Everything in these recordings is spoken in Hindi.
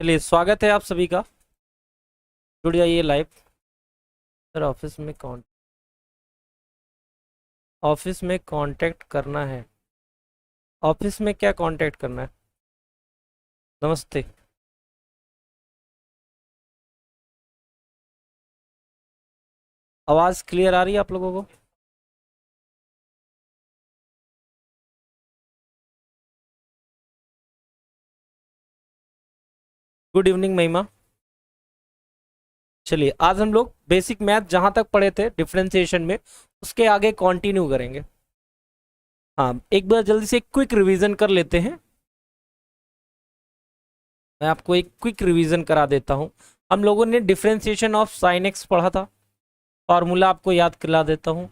चलिए स्वागत है आप सभी का। जुड़ जाइए लाइव। सर ऑफिस में कांटेक्ट करना है। ऑफिस में क्या कांटेक्ट करना है? नमस्ते। आवाज़ क्लियर आ रही है आप लोगों को? गुड इवनिंग महिमा। चलिए आज हम लोग बेसिक मैथ जहां तक पढ़े थे डिफरेंशिएशन में, उसके आगे कंटिन्यू करेंगे। हाँ, एक बार जल्दी से क्विक रिवीजन कर लेते हैं। मैं आपको एक क्विक रिवीजन करा देता हूं। हम लोगों ने डिफरेंशिएशन ऑफ साइन एक्स पढ़ा था। फॉर्मूला आपको याद करा देता हूं।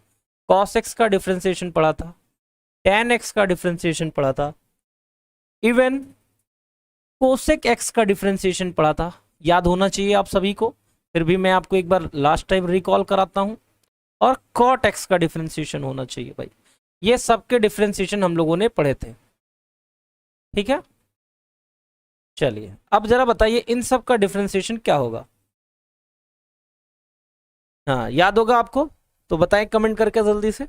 कॉस एक्स का डिफरेंशिएशन पढ़ा था। टेन एक्स का डिफरेंशिएशन पढ़ा था। इवन कोसेक एक्स का डिफरेंशिएशन पढ़ा था। याद होना चाहिए आप सभी को। फिर भी मैं आपको एक बार लास्ट टाइम रिकॉल कराता हूं। और कॉट एक्स का डिफरेंशिएशन होना चाहिए भाई। ये सबके डिफरेंशिएशन हम लोगों ने पढ़े थे। ठीक है। चलिए अब जरा बताइए इन सब का डिफरेंशिएशन क्या होगा। हाँ, याद होगा आपको? तो बताएं कमेंट करके जल्दी से।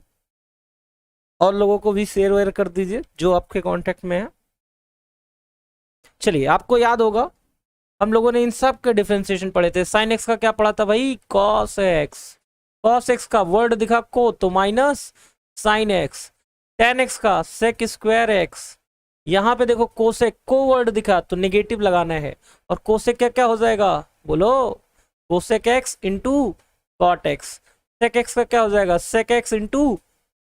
और लोगों को भी शेयर वेयर कर दीजिए जो आपके कांटेक्ट में है। चलिए आपको याद होगा हम लोगों ने इन सब के डिफरेंशिएशन पढ़े थे। साइन एक्स का क्या पढ़ा था भाई? Cos x. कॉस एक्स का वर्ड दिखा को तो minus sine x. Ten x का सेक स्क्वायर एक्स। यहां पे देखो कोसेक को वर्ड दिखा तो नेगेटिव लगाना है। और कोसेक क्या क्या हो जाएगा? बोलो। Cosec x into cot x. Sec x का क्या हो जाएगा? Sec x into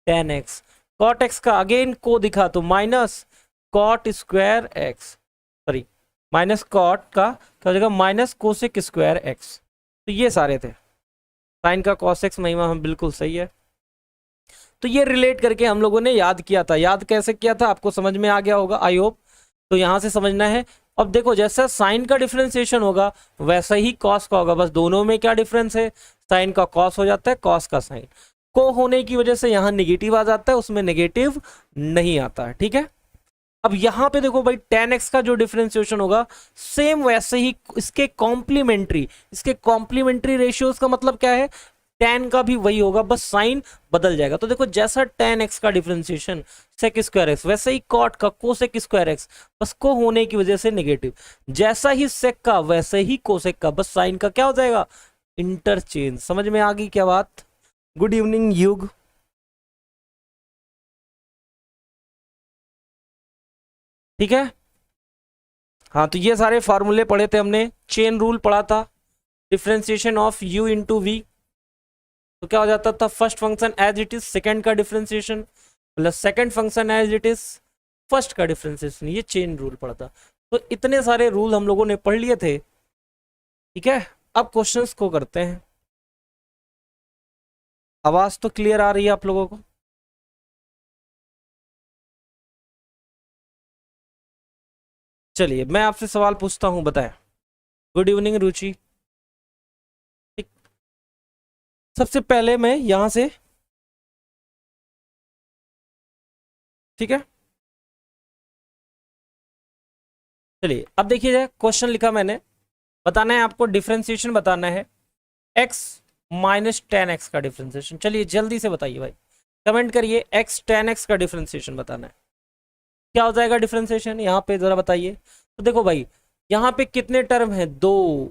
tan x. Cot x का अगेन को दिखा तो minus cot square x. Sorry, minus cot का क्या हो जाएगा? Minus cosec square x. तो ये सारे थे। साइन का कॉस एक्स महिमा हम बिल्कुल सही है। तो ये रिलेट करके हम लोगों ने याद किया था। याद कैसे किया था आपको समझ में आ गया होगा आई होप। तो यहां से समझना है। अब देखो जैसा साइन का डिफरेंशिएशन होगा वैसा ही कॉस का होगा, बस दोनों में क्या डिफरेंस है? साइन का कॉस हो जाता है, कॉस का साइन। को होने की वजह से यहां निगेटिव आ जाता है, उसमें निगेटिव नहीं आता है। ठीक है। अब यहां पे देखो भाई tan x का जो डिफरेंशिएशन होगा सेम वैसे ही इसके कॉम्प्लीमेंट्री रेशियोज का मतलब क्या है? tan का भी वही होगा, बस साइन बदल जाएगा। तो देखो जैसा tan x का डिफरेंशिएशन सेक स्क्वायर एक्स, वैसे ही कॉट का कोसेक स्क्वायर एक्स, बस को होने की वजह से नेगेटिव। जैसा ही सेक का वैसे ही कोसेक का, बस साइन का क्या हो जाएगा? इंटरचेंज। समझ में आ गई क्या बात? गुड इवनिंग युग। ठीक है। हाँ, तो ये सारे फार्मूले पढ़े थे हमने। चेन रूल पढ़ा था। Differentiation of u into v, तो क्या हो जाता था? First function as it is second का differentiation plus second function as it is first का डिफरेंशिएशन। ये चेन रूल पढ़ा था। तो इतने सारे रूल हम लोगों ने पढ़ लिए थे। ठीक है। अब क्वेश्चंस को करते हैं। आवाज तो क्लियर आ रही है आप लोगों को? चलिए मैं आपसे सवाल पूछता हूं, बताएं। गुड इवनिंग रुचि। ठीक। सबसे पहले मैं यहां से, ठीक है। चलिए अब देखिए जाए, क्वेश्चन लिखा मैंने। बताना है आपको, डिफरेंशिएशन बताना है x माइनस टेन एक्स का डिफरेंशिएशन। चलिए जल्दी से बताइए भाई, कमेंट करिए। x टेन एक्स का डिफरेंशिएशन बताना है। क्या हो जाएगा डिफरेंशिएशन यहाँ पे, जरा बताइए। तो देखो भाई, यहाँ पे कितने टर्म है? दो।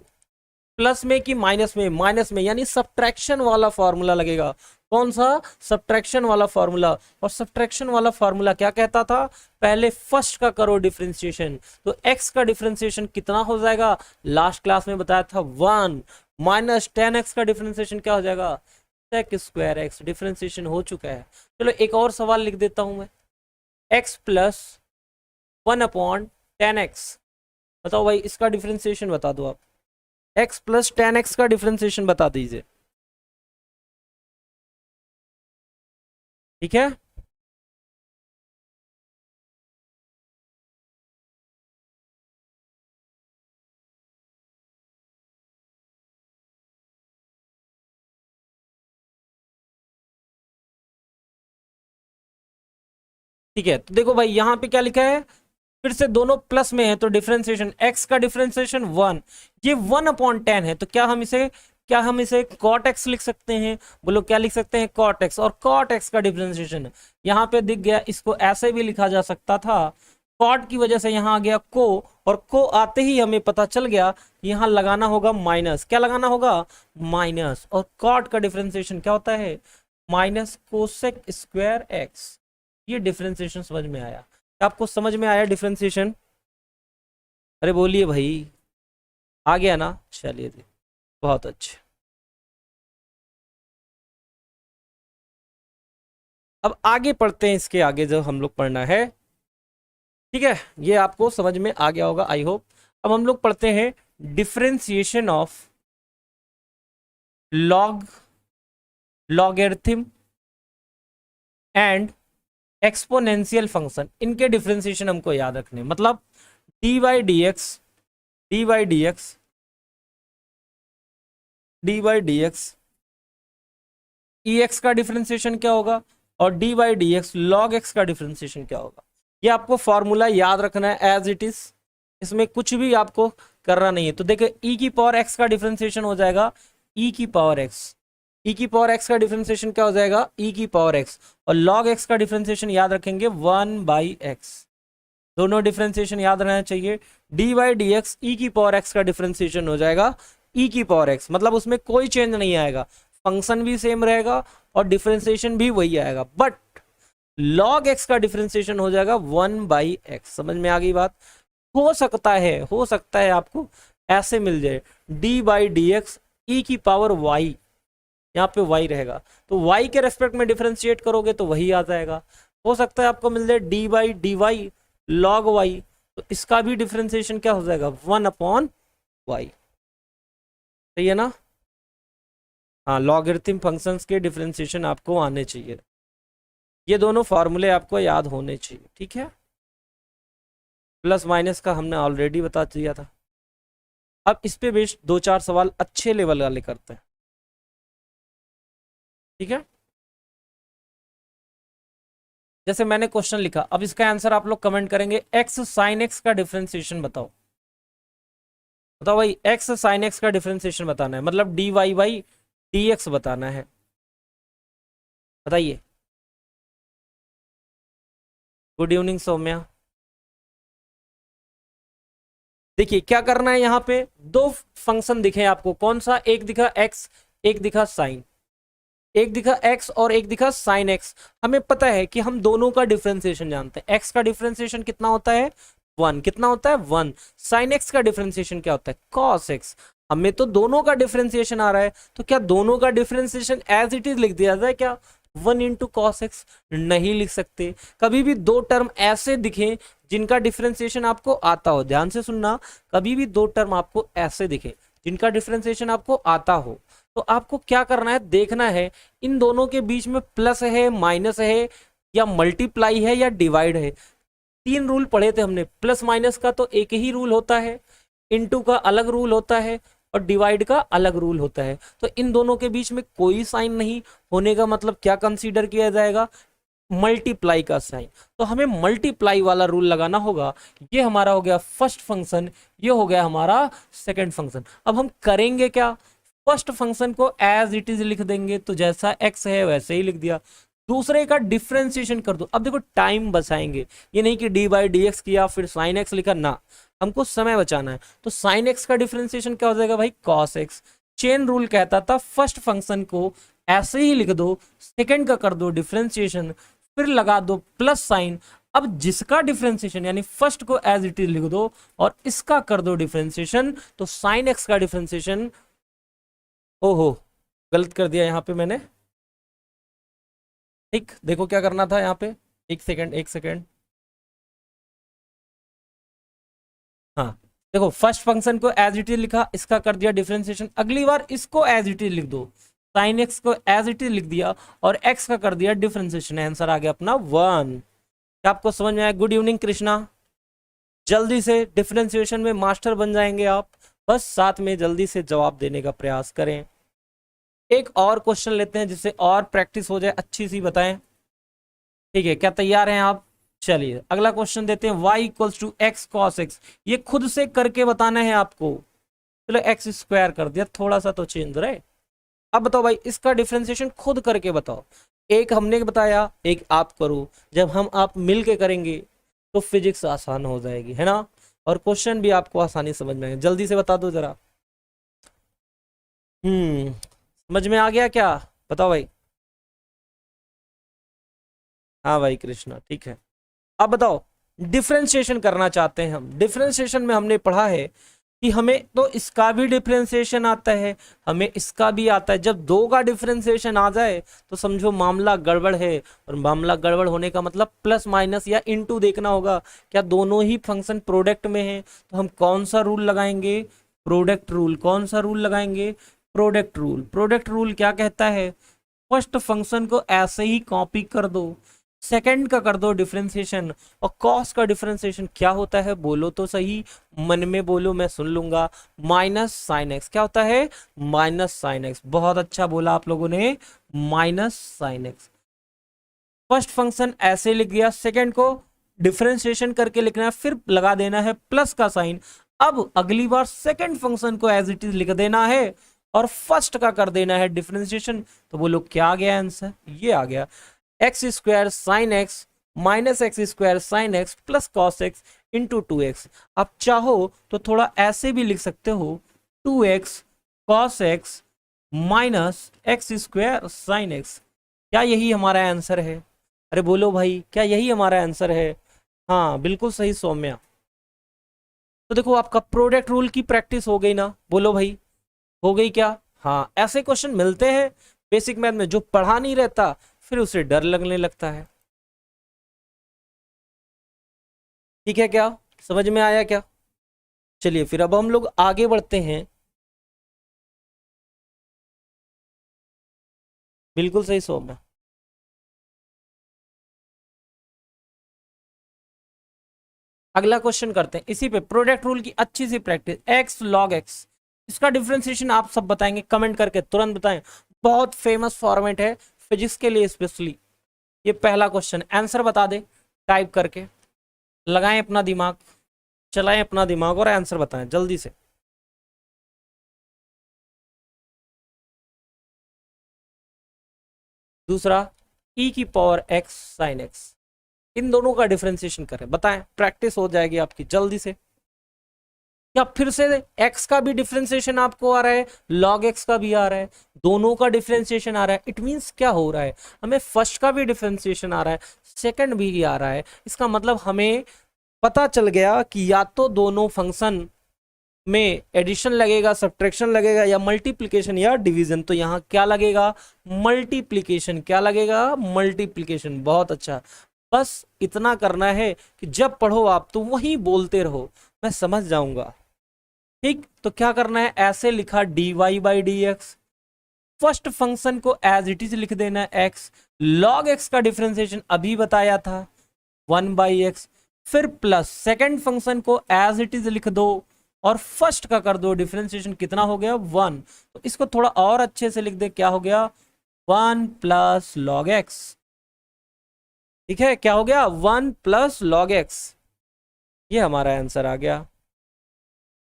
प्लस में कि माइनस में? माइनस में, यानी सब्ट्रैक्शन वाला फॉर्मूला लगेगा। कौन सा? सब्ट्रैक्शन वाला फॉर्मूला। और सब्ट्रैक्शन वाला फॉर्मूला क्या कहता था? पहले फर्स्ट का करो डिफरेंशिएशन। तो x का डिफरेंशिएशन कितना हो जाएगा? लास्ट क्लास में बताया था 1 माइनस टेन एक्स का डिफरेंशिएशन क्या हो जाएगा? Sec square x. डिफरेंशिएशन हो चुका है। चलो एक और सवाल लिख देता हूं मैं। x plus 1/10x। बताओ भाई, इसका डिफरेंशिएशन बता दो आप। x प्लस टेन एक्स का डिफरेंशिएशन बता दीजिए। ठीक है। ठीक है, तो देखो भाई यहाँ पे क्या लिखा है? फिर से दोनों प्लस में है तो डिफरेंशिएशन x का डिफरेंशिएशन 1, ये 1/10 है, तो क्या हम इसे cot x लिख सकते हैं? बोलो क्या लिख सकते हैं? cot x। और cot x का डिफरेंशिएशन यहाँ पे दिख गया, इसको ऐसे भी लिखा जा सकता था, cot की वजह से यहाँ आ गया को, और को आते ही हमें पता चल गया कि यहाँ लगाना होगा माइनस। क्या लगाना होगा? माइनस। और cot का डिफरेंशिएशन क्या होता है? Minus cosec square x। ये डिफरेंशिएशन समझ में आया? आपको समझ में आया डिफरेंशिएशन? अरे बोलिए भाई, आ गया ना? चलिए, बहुत अच्छे। अब आगे पढ़ते हैं, इसके आगे जो हम लोग पढ़ना है, ठीक है, ये आपको समझ में आ गया होगा आई होप। अब हम लोग पढ़ते हैं differentiation of logarithm and exponential function. इनके डिफरेंशिएशन हमको याद रखने, मतलब D by d x E x का डिफरेंशिएशन क्या होगा, और D by d x log x का डिफरेंशिएशन क्या होगा। ये आपको फॉर्मूला याद रखना है एज इट इज, इसमें कुछ भी आपको करना नहीं है। तो देखिए ई की पावर एक्स का डिफरेंशिएशन हो जाएगा ई की पावर एक्स का डिफरेंशिएशन क्या हो जाएगा? ई की पावर एक्स। और लॉग एक्स का डिफरेंशिएशन याद रखेंगे 1/x। दोनों डिफरेंशिएशन याद रहना चाहिए। डी बाई डी एक्स ई की पावर एक्स का डिफरेंशिएशन हो जाएगा ई की पावर एक्स, मतलब उसमें कोई चेंज नहीं आएगा, फंक्शन भी सेम रहेगा और डिफरेंशिएशन भी वही आएगा। बट log x का डिफरेंशिएशन हो जाएगा 1/x। समझ में आ गई बात? हो सकता है आपको ऐसे मिल जाए डी बाई डी एक्स ई की पावर y, यहाँ पे y रहेगा तो y के रेस्पेक्ट में डिफरेंशिएट करोगे तो वही आ जाएगा। हो सकता है आपको मिल जाए d by d y log y, तो इसका भी डिफरेंशिएशन क्या हो जाएगा? 1/y। सही है ना? हाँ, लॉगरिथम फंक्शंस के डिफरेंशिएशन आपको आने चाहिए, ये दोनों फॉर्मूले आपको याद होने चाहिए, ठीक है। प्लस माइनस का हमने ऑलरेडी बता दिया था। अब इस पे बेस्ड 2-4 सवाल अच्छे लेवल वाले करते हैं, ठीक है। जैसे मैंने क्वेश्चन लिखा, अब इसका आंसर आप लोग कमेंट करेंगे, एक्स साइन एक्स का डिफरेंशिएशन बताओ। बताओ भाई, एक्स साइन एक्स का डिफरेंशिएशन बताना है, मतलब d y by d x बताना है, बताइए। Good evening Saumya. देखिए क्या करना है, यहाँ पे दो फंक्शन दिखे आपको, कौन सा? एक दिखा एक्स, एक दिखा साइन, एक दिखा एक्स और एक दिखा साइन एक्स। हमें पता है कि हम दोनों का डिफरेंशिएशन जानते हैं। एक्स का डिफरेंशिएशन कितना होता है? 1। कितना होता है? 1। साइन एक्स का डिफरेंशिएशन क्या होता है? Cos x. हमें तो दोनों का डिफरेंशिएशन आ रहा है, तो क्या दोनों का डिफरेंशिएशन एज इट इज लिख दिया जाए क्या? 1 इंटू कॉस एक्स? नहीं लिख सकते। कभी भी दो टर्म ऐसे दिखे जिनका डिफरेंशिएशन आपको आता हो, ध्यान से सुनना, कभी भी दो टर्म आपको ऐसे दिखे जिनका डिफरेंशिएशन आपको आता हो, तो आपको क्या करना है, देखना है इन दोनों के बीच में प्लस है, माइनस है, या मल्टीप्लाई है, या डिवाइड है। 3 रूल पढ़े थे हमने। प्लस माइनस का तो एक ही रूल होता है, इनटू का अलग रूल होता है, और डिवाइड का अलग रूल होता है। तो इन दोनों के बीच में कोई साइन नहीं होने का मतलब क्या कंसीडर किया जाएगा? मल्टीप्लाई का साइन। तो हमें मल्टीप्लाई वाला रूल लगाना होगा। ये हमारा हो गया फर्स्ट फंक्शन, ये हो गया हमारा सेकंड फंक्शन। अब हम करेंगे क्या? फर्स्ट फंक्शन को एज इट इज लिख देंगे, तो जैसा एक्स है वैसे ही लिख दिया। दूसरे का डिफरेंशिएशन कर दो। अब देखो टाइम बचाएंगे, ये नहीं कि डी बाई डी एक्स किया फिर साइन एक्स लिखा, ना, हमको समय बचाना है। तो साइन एक्स का डिफरेंशिएशन क्या हो जाएगा भाई? Cos x. चेन रूल कहता था फर्स्ट फंक्शन को ऐसे ही लिख दो, सेकंड का कर दो डिफरेंशिएशन, फिर लगा दो प्लस साइन। अब जिसका डिफरेंशिएशन यानी फर्स्ट को एज इट इज लिख दो और इसका कर दो डिफरेंशिएशन, तो साइन एक्स का डिफरेंशिएशन, ओहो गलत कर दिया यहाँ पे मैंने, ठीक, देखो क्या करना था यहाँ पे, एक सेकंड, हाँ देखो, फर्स्ट फंक्शन को एज इट इज लिखा, इसका कर दिया डिफरेंशिएशन, अगली बार इसको एज इट इज लिख दो, साइन एक्स को एज इट इज लिख दिया और एक्स का कर दिया डिफरेंशिएशन, आंसर आ गया अपना 1। क्या आपको समझ में आया? Good evening Krishna. जल्दी से डिफरेंशिएशन में मास्टर बन जाएंगे आप, बस साथ में जल्दी से जवाब देने का प्रयास करें। एक और क्वेश्चन लेते हैं जिससे और प्रैक्टिस हो जाए अच्छी सी, बताएं, ठीक है? क्या तैयार हैं आप? चलिए अगला क्वेश्चन देते हैं, y equals to x cos x. ये खुद से करके बताना है आपको। चलो एक्स स्क्वायर कर दिया, थोड़ा सा तो चेंज रहे। अब बताओ भाई, इसका डिफरेंशिएशन खुद करके बताओ। एक हमने बताया, एक आप करो। जब हम आप मिल के करेंगे तो फिजिक्स आसान हो जाएगी, है ना, और क्वेश्चन भी आपको आसानी समझ में आएगा। जल्दी से बता दो जरा। समझ में आ गया क्या? बताओ भाई। हाँ भाई कृष्णा, ठीक है। अब बताओ, डिफरेंशिएशन करना चाहते हैं हम। डिफरेंशिएशन में हमने पढ़ा है कि हमें तो इसका भी डिफरेंशिएशन आता है, हमें इसका भी आता है। जब दो का डिफरेंशिएशन आ जाए तो समझो मामला गड़बड़ है। और मामला गड़बड़ होने का मतलब प्लस माइनस या इनटू देखना होगा। क्या दोनों ही फंक्शन प्रोडक्ट में है? तो हम कौन सा रूल लगाएंगे? Product rule. कौन सा रूल लगाएंगे? Product rule. प्रोडक्ट रूल क्या कहता है? फर्स्ट फंक्शन को ऐसे ही कॉपी कर दो, सेकंड का कर दो डिफरेंशिएशन। और कॉस का डिफरेंशिएशन क्या होता है बोलो तो सही, मन में बोलो, मैं सुन लूंगा। Minus sign x. क्या होता है? Minus sine x. बहुत अच्छा बोला आप लोगों ने, minus sine x. First function ऐसे लिख दिया, सेकंड को डिफरेंशिएशन करके लिखना है, फिर लगा देना है प्लस का साइन। अब अगली बार सेकंड फंक्शन को एज इट इज लिख देना है और फर्स्ट का कर देना है डिफरेंशिएशन। तो बोलो क्या आ गया आंसर? ये आ गया, x square sine x minus x square sine x plus cos x into two x. आप चाहो तो थोड़ा ऐसे भी लिख सकते हो, two x cos x minus x square sine x. क्या यही हमारा आंसर है? अरे बोलो भाई, क्या यही हमारा आंसर है? हाँ बिल्कुल सही सौम्या। तो देखो आपका प्रोडक्ट रूल की प्रैक्टिस हो गई ना, बोलो भाई, हो गई क्या? हाँ, ऐसे क्वेश्चन मिलते हैं बेसिक मैथ में। जो पढ़ा नहीं रहता फिर उसे डर लगने लगता है। ठीक है क्या? समझ में आया क्या? चलिए फिर अब हम लोग आगे बढ़ते हैं। बिल्कुल सही सौम्या। अगला क्वेश्चन करते हैं इसी पे, प्रोडक्ट रूल की अच्छी सी प्रैक्टिस। एक्स लॉग एक्स, इसका डिफरेंशिएशन आप सब बताएंगे, कमेंट करके तुरंत बताएं। बहुत फेमस फॉर्मेट है फिजिक्स के लिए स्पेशली। ये पहला क्वेश्चन, आंसर बता दे टाइप करके। लगाएं अपना दिमाग, चलाएं अपना दिमाग और आंसर बताएं जल्दी से। दूसरा, ई की पावर एक्स साइन एक्स, इन दोनों का डिफरेंशिएशन करें, बताएं, प्रैक्टिस हो जाएगी आपकी जल्दी से। या फिर से x का भी डिफरेंशिएशन आपको आ रहा है, log x का भी आ रहा है, दोनों का डिफरेंशिएशन आ रहा है। इट मींस क्या हो रहा है, हमें फर्स्ट का भी डिफरेंशिएशन आ रहा है, सेकंड भी आ रहा है। इसका मतलब हमें पता चल गया कि या तो दोनों फंक्शन में एडिशन लगेगा, सब्ट्रैक्शन लगेगा, या मल्टीप्लिकेशन या डिवीजन। तो यहाँ क्या लगेगा? मल्टीप्लिकेशन। क्या लगेगा? मल्टीप्लिकेशन। बहुत अच्छा। बस इतना करना है कि जब पढ़ो आप तो वही बोलते रहो, मैं समझ जाऊंगा। ठीक, तो क्या करना है, ऐसे लिखा dy by d x. First function को एज इट इज लिख देना है एक्स। लॉग एक्स का डिफरेंशिएशन अभी बताया था, 1/x। फिर प्लस सेकंड फंक्शन को एज इट इज लिख दो और फर्स्ट का कर दो डिफरेंशिएशन। कितना हो गया? 1। तो इसको थोड़ा और अच्छे से लिख दे, क्या हो गया? 1 प्लस लॉग एक्स। ठीक है, क्या हो गया? 1 प्लस लॉग एक्स। ये हमारा आंसर आ गया।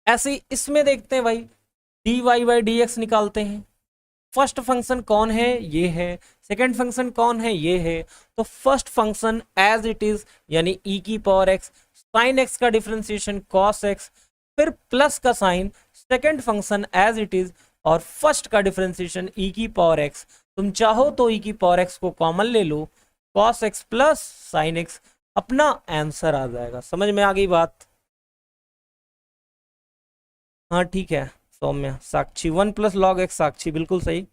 ऐसे ही इसमें देखते हैं भाई, dy बाई डी एक्स निकालते हैं। फर्स्ट फंक्शन कौन है? ये है। सेकंड फंक्शन कौन है? ये है। तो first function as it is, यानी e की पावर x, साइन x का डिफरेंशिएशन cos x, फिर प्लस का sine, second function as it is, और फर्स्ट का डिफरेंशिएशन e की पावर x। तुम चाहो तो e की पावर x को कॉमन ले लो, cos x plus sign x, अपना आंसर आ जाएगा। समझ में आ गई बात? हाँ ठीक है सौम्या। साक्षी 1 प्लस लॉग एक्स, साक्षी बिल्कुल सही।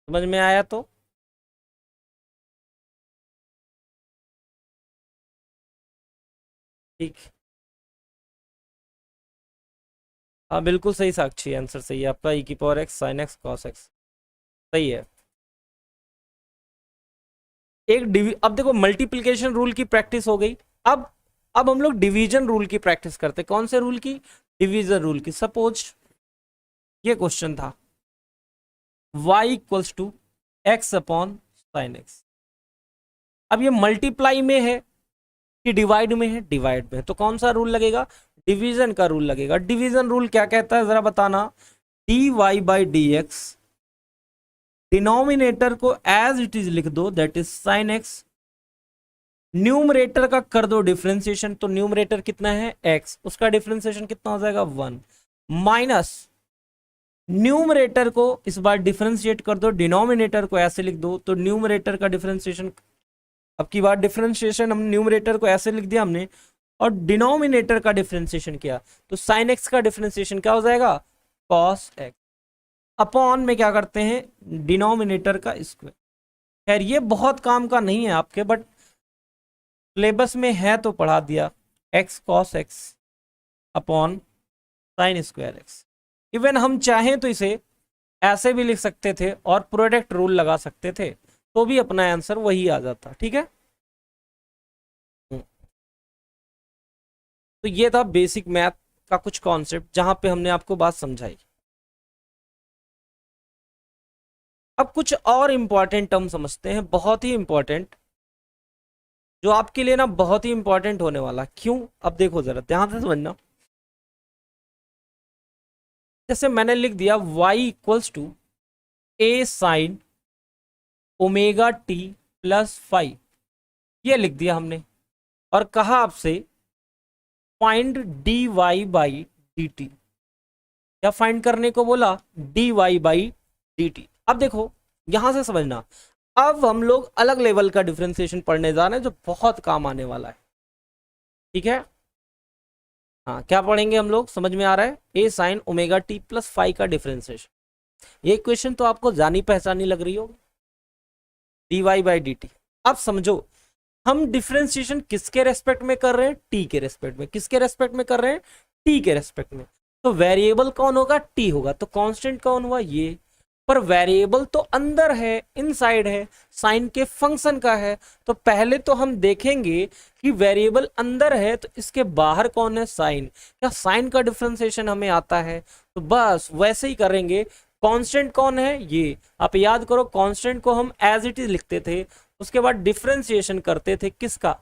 समझ में आया तो? ठीक। हाँ बिल्कुल सही साक्षी, आंसर सही है आपका, ई की power x sine x cos x सही है। अब देखो मल्टीप्लिकेशन रूल की प्रैक्टिस हो गई। अब अब हम लोग डिवीजन रूल की प्रैक्टिस करते। कौन से रूल की? डिवीजन रूल की। सपोज ये क्वेश्चन था y equals to x upon sine x. अब ये मल्टीप्लाई में है कि डिवाइड में है? डिवाइड में है, तो कौन सा रूल लगेगा? डिवीजन का रूल लगेगा। डिवीजन रूल क्या कहता है जरा बताना? D y by d x, denominator को एज इट इज लिख दो, that is sine x. Numerator का कर दो डिफरेंशिएशन, तो न्यूमरेटर कितना है? x, उसका डिफरेंशिएशन कितना हो जाएगा? 1 माइनस न्यूमरेटर को इस बार डिफरेंशिएट कर दो, डिनोमिनेटर को ऐसे लिख दो, तो न्यूमरेटर का डिफरेंशिएशन, अब की बार डिफरेंशिएशन हम न्यूमरेटर को ऐसे लिख दिया हमने और डिनोमिनेटर का डिफरेंशिएशन किया, तो साइन एक्स का डिफरेंशिएशन क्या हो जाएगा? Cos x. अपॉन में क्या करते हैं? डिनोमिनेटर का स्क्वायर। खैर ये बहुत काम का नहीं है आपके, बट सिलेबस में है तो पढ़ा दिया। X cos x upon sign square x. Even हम चाहें तो इसे ऐसे भी लिख सकते थे और प्रोडक्ट रूल लगा सकते थे, तो भी अपना आंसर वही आ जाता। ठीक है, तो ये था बेसिक मैथ का कुछ कॉन्सेप्ट जहां पे हमने आपको बात समझाई। अब कुछ और इंपॉर्टेंट टर्म समझते हैं, बहुत ही इंपॉर्टेंट, जो आपके लिए ना बहुत ही इंपॉर्टेंट होने वाला। क्यों? अब देखो जरा ध्यान से समझना। जैसे मैंने लिख दिया y equals to a sine omega t plus 5, ये लिख दिया हमने और कहा आपसे find d y by d t, या फाइंड करने को बोला d y by d t. अब देखो यहां से समझना, अब हम लोग अलग लेवल का डिफरेंशिएशन पढ़ने जा रहे हैं जो बहुत काम आने वाला है। ठीक है, हाँ क्या पढ़ेंगे हम लोग? समझ में आ रहा है? ए साइन ओमेगा टी प्लस 5 का डिफरेंशिएशन। ये क्वेश्चन तो आपको जानी पहचानी लग रही होगी, d y by d t. अब समझो हम डिफरेंशिएशन किसके रेस्पेक्ट में कर रहे हैं? टी के रेस्पेक्ट में। किसके रेस्पेक्ट में कर रहे हैं? टी के रेस्पेक्ट में। तो वेरिएबल कौन होगा? टी होगा। तो कांस्टेंट कौन हुआ? ये। पर वेरिएबल तो अंदर है, इनसाइड है, साइन के फंक्शन का है। तो पहले तो हम देखेंगे कि वेरिएबल अंदर है तो इसके बाहर कौन है? साइन। क्या साइन का डिफरेंशिएशन हमें आता है? तो बस वैसे ही करेंगे। कांस्टेंट कौन है? ये। आप याद करो कांस्टेंट को हम एज इट इज लिखते थे, उसके बाद डिफरेंशिएशन करते थे किसका?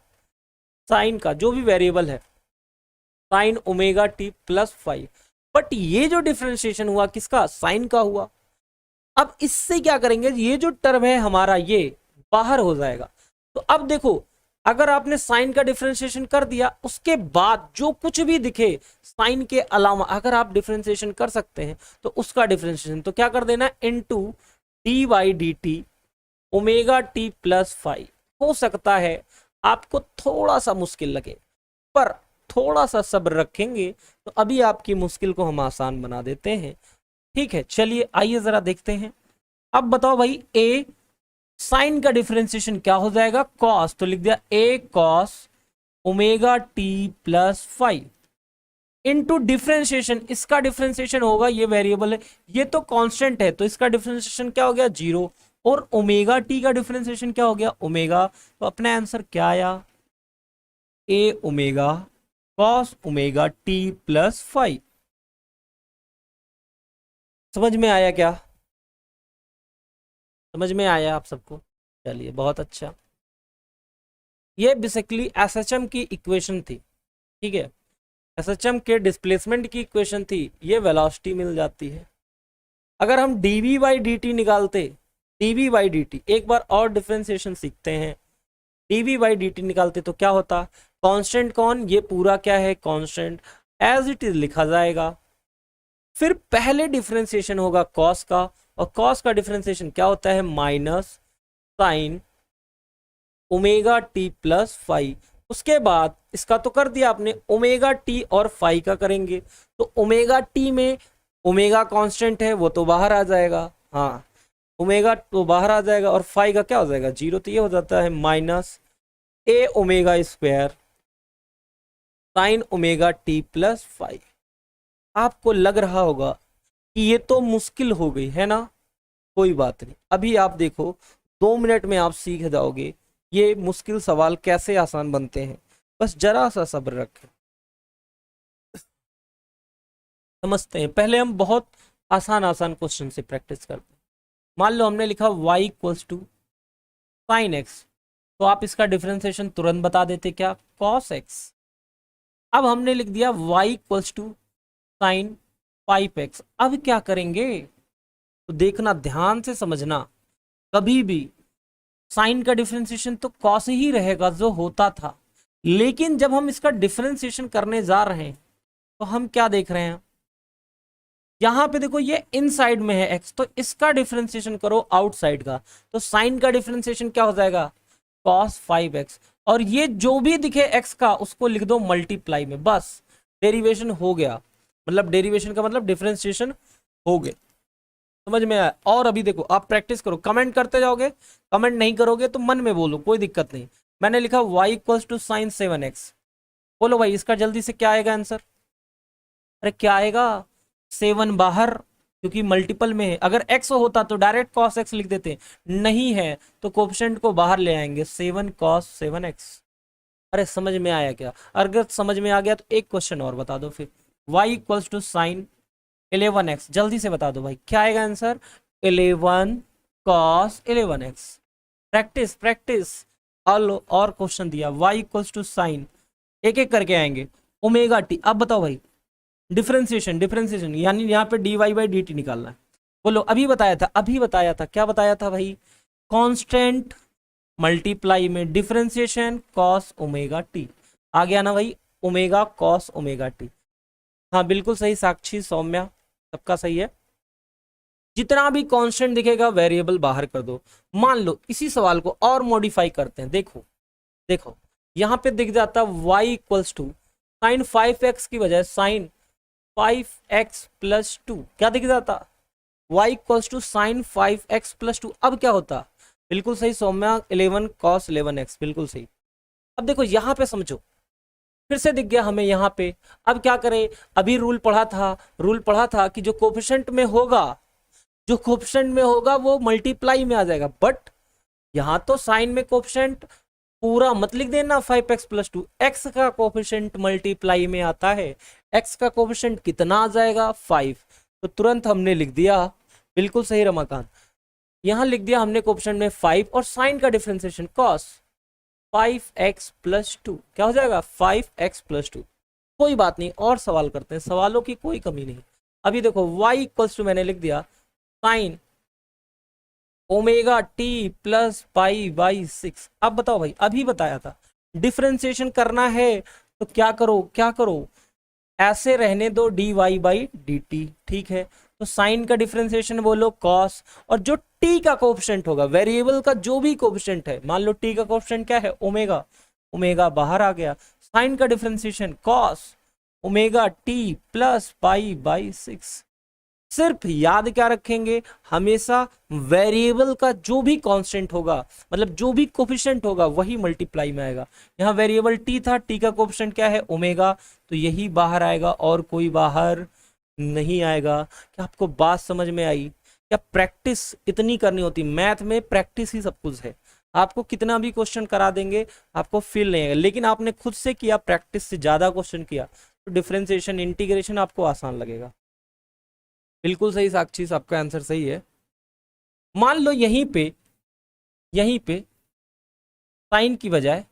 साइन का, जो भी वेरिएबल है, sign omega t plus 5। But ये जो डिफरेंशिएशन हुआ किसका? साइन का हुआ। अब इससे क्या करेंगे? ये जो टर्म है हमारा ये बाहर हो जाएगा। तो अब देखो अगर आपने साइन का डिफरेंशिएशन कर दिया, उसके बाद जो कुछ भी दिखे साइन के अलावा अगर आप डिफरेंशिएशन कर सकते हैं तो उसका डिफरेंशिएशन तो क्या कर देना? Into d y d t omega t plus 5। हो सकता है आपको थोड़ा सा मुश्किल लगे, पर थोड़ा सा सब्र रखेंगे तो अभी आपकी मुश्किल को हम आसान बना देते हैं। ठीक है, चलिए आइए जरा देखते हैं। अब बताओ भाई, ए साइन का डिफरेंशिएशन क्या हो जाएगा? कॉस। तो लिख दिया A cos omega t plus 5 into differentiation. इसका डिफरेंशिएशन होगा, ये वेरिएबल है, ये तो कांस्टेंट है, तो इसका डिफरेंशिएशन क्या हो गया? 0। और ओमेगा टी का डिफरेंशिएशन क्या हो गया? ओमेगा। तो अपना आंसर क्या आया? A omega cos omega t plus 5। समझ में आया क्या? समझ में आया आप सबको? चलिए बहुत अच्छा। ये बेसिकली एसएचएम की इक्वेशन थी। ठीक है, एसएचएम के डिस्प्लेसमेंट की इक्वेशन थी, ये वेलोसिटी मिल जाती है। अगर हम डीवी बाई डी टी निकालते, डीवी बाई डी टी, एक बार और डिफरेंशिएशन सीखते हैं, डीवी बाई डी टी निकालते तो क्या होता? कांस्टेंट कौन? ये पूरा क्या है? कांस्टेंट। एज इट इज लिखा जाएगा। फिर पहले डिफरेंशिएशन होगा कॉस का, और कॉस का डिफरेंशिएशन क्या होता है? Minus sign omega t plus 5। उसके बाद इसका तो कर दिया आपने, ओमेगा टी और 5 का करेंगे। तो ओमेगा टी में ओमेगा कांस्टेंट है, वो तो बाहर आ जाएगा। हाँ, ओमेगा तो बाहर आ जाएगा और 5 का क्या हो जाएगा? 0। तो ये हो जाता है minus A omega square sine omega t plus 5। आपको लग रहा होगा कि ये तो मुश्किल हो गई है ना, कोई बात नहीं, अभी आप देखो 2 मिनट में आप सीख जाओगे ये मुश्किल सवाल कैसे आसान बनते हैं। बस जरा सा सब्र रखें, समझते हैं। पहले हम बहुत आसान आसान क्वेश्चन से प्रैक्टिस करते हैं। मान लो हमने लिखा y equals to sine x, तो आप इसका डिफरेंशिएशन तुरंत बता देते, क्या, cos x। अब हमने लिख दिया y equals to sine 5x, अब क्या करेंगे, तो देखना, ध्यान से समझना, कभी भी साइन का डिफरेंशिएशन तो cos ही रहेगा जो होता था, लेकिन जब हम इसका डिफरेंशिएशन करने जा रहे हैं तो हम क्या देख रहे हैं, यहां पे देखो ये इनसाइड में है x, तो इसका डिफरेंशिएशन करो आउटसाइड का, तो साइन का डिफरेंशिएशन क्या हो जाएगा, cos 5x, और ये जो भी दिखे x का उसको लिख दो मल्टीप्लाई में, बस डेरिवेशन हो गया, मतलब डेरिवेशन का मतलब डिफरेंशिएशन हो गया। समझ में आया। और अभी देखो आप प्रैक्टिस करो, कमेंट करते जाओगे, कमेंट नहीं करोगे तो मन में बोलो, कोई दिक्कत नहीं। मैंने लिखा y equals to sign 7x, बोलो भाई इसका जल्दी से क्या आएगा आंसर, अरे क्या आएगा, 7 बाहर, क्योंकि मल्टीपल में है। अगर x होता तो डायरेक्ट cos x लिख देते, नहीं है तो कोफिशिएंट को बाहर ले आएंगे, 7 cos 7x। अरे समझ में आया क्या, अगर समझ में आ गया तो एक क्वेश्चन और बता दो फिर, y equals to sign 11x, जल्दी से बता दो भाई क्या आएगा answer, 11 cos 11x। Practice practice. और क्वेश्चन दिया y इक्वल्स टू साइन, एक एक करके आएंगे, ओमेगा टी। अब बताओ भाई डिफरेंशिएशन, डिफरेंशिएशन यानी यहाँ पे dy बाई डी टी निकालना है। बोलो अभी बताया था क्या बताया था भाई, कांस्टेंट मल्टीप्लाई में डिफरेंशिएशन cos ओमेगा टी, आ गया ना भाई, ओमेगा cos ओमेगा टी। हाँ बिल्कुल सही साक्षी, सौम्या, सबका सही है। जितना भी कांस्टेंट दिखेगा वेरिएबल बाहर कर दो। मान लो इसी सवाल को और मॉडिफाई करते हैं, देखो देखो यहाँ पे दिख जाता y equals to sine 5x की बजाय साइन 5x प्लस 2, क्या दिख जाता, y equals to sine 5x plus 2। अब क्या होता, बिल्कुल सही सौम्या, 11 cos 11x, बिल्कुल सही। अब देखो यहाँ पे समझो, फिर से दिख गया हमें यहाँ पे। अब क्या करें, अभी रूल पढ़ा था कि जो कोफिशिएंट में होगा वो मल्टीप्लाई में आ जाएगा, बट यहाँ तो साइन में कोफिशिएंट पूरा मत लिख देना 5x प्लस 2, x का कोफिशिएंट मल्टीप्लाई में आता है, x का कोफिशिएंट कितना आ जाएगा 5, तो तुरंत हमने लिख दिया, बिल्कुल सही रमाकांत, यहाँ लिख दिया हमने कोफिशिएंट में 5 और साइन का डिफरेंशिएशन cos 5x प्लस 2, क्या हो जाएगा 5x प्लस 2। कोई बात नहीं, और सवाल करते हैं, सवालों की कोई कमी नहीं। अभी देखो y इक्वल्स टू मैंने लिख दिया sign omega t plus pi by 6। अब बताओ भाई, अभी बताया था डिफरेंशिएशन करना है तो क्या करो, ऐसे रहने दो dy बाई डी टी, ठीक है। तो साइन का डिफरेंशिएशन बोलो cos, और जो t का कोफिशिएंट होगा, वेरिएबल का जो भी कोफिशिएंट है, मान लो t का कोफिशिएंट क्या है, ओमेगा, ओमेगा बाहर आ गया, साइन का differentiation cos omega t plus pi by 6। सिर्फ याद क्या रखेंगे, हमेशा वेरिएबल का जो भी कांस्टेंट होगा, मतलब जो भी कोफिशिएंट होगा वही मल्टीप्लाई में आएगा। यहाँ वेरिएबल t था, t का कोफिशिएंट क्या है, ओमेगा, तो यही बाहर आएगा और कोई बाहर नहीं आएगा। क्या आपको बात समझ में आई, क्या प्रैक्टिस इतनी करनी होती, मैथ में प्रैक्टिस ही सब कुछ है। आपको कितना भी क्वेश्चन करा देंगे आपको फील नहीं आएगा, लेकिन आपने खुद से किया, प्रैक्टिस से ज्यादा क्वेश्चन किया तो डिफरेंशिएशन इंटीग्रेशन आपको आसान लगेगा। बिल्कुल सही साक्षी, सबका आंसर सही है। मान लो यहीं पे साइन की बजाय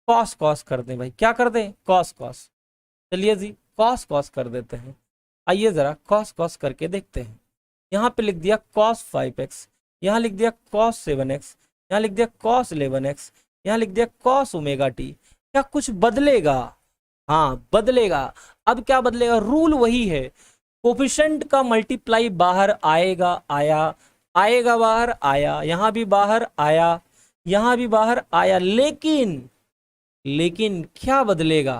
कॉस कर दें भाई, क्या कर दें, कॉस। चलिए जी कॉस कर देते हैं। आइए जरा कॉस करके देखते हैं। यहाँ पे लिख दिया cos 5x, यहाँ लिख दिया cos 7x, यहाँ लिख दिया cos 11x, यहाँ लिख दिया cos ओमेगा टी। क्या कुछ बदलेगा, हाँ बदलेगा। अब क्या बदलेगा, रूल वही है, कोफिशिएंट का मल्टीप्लाई बाहर आएगा, आएगा बाहर आया, यहाँ भी बाहर आया, यहाँ भी बाहर आया, लेकिन क्या बदलेगा,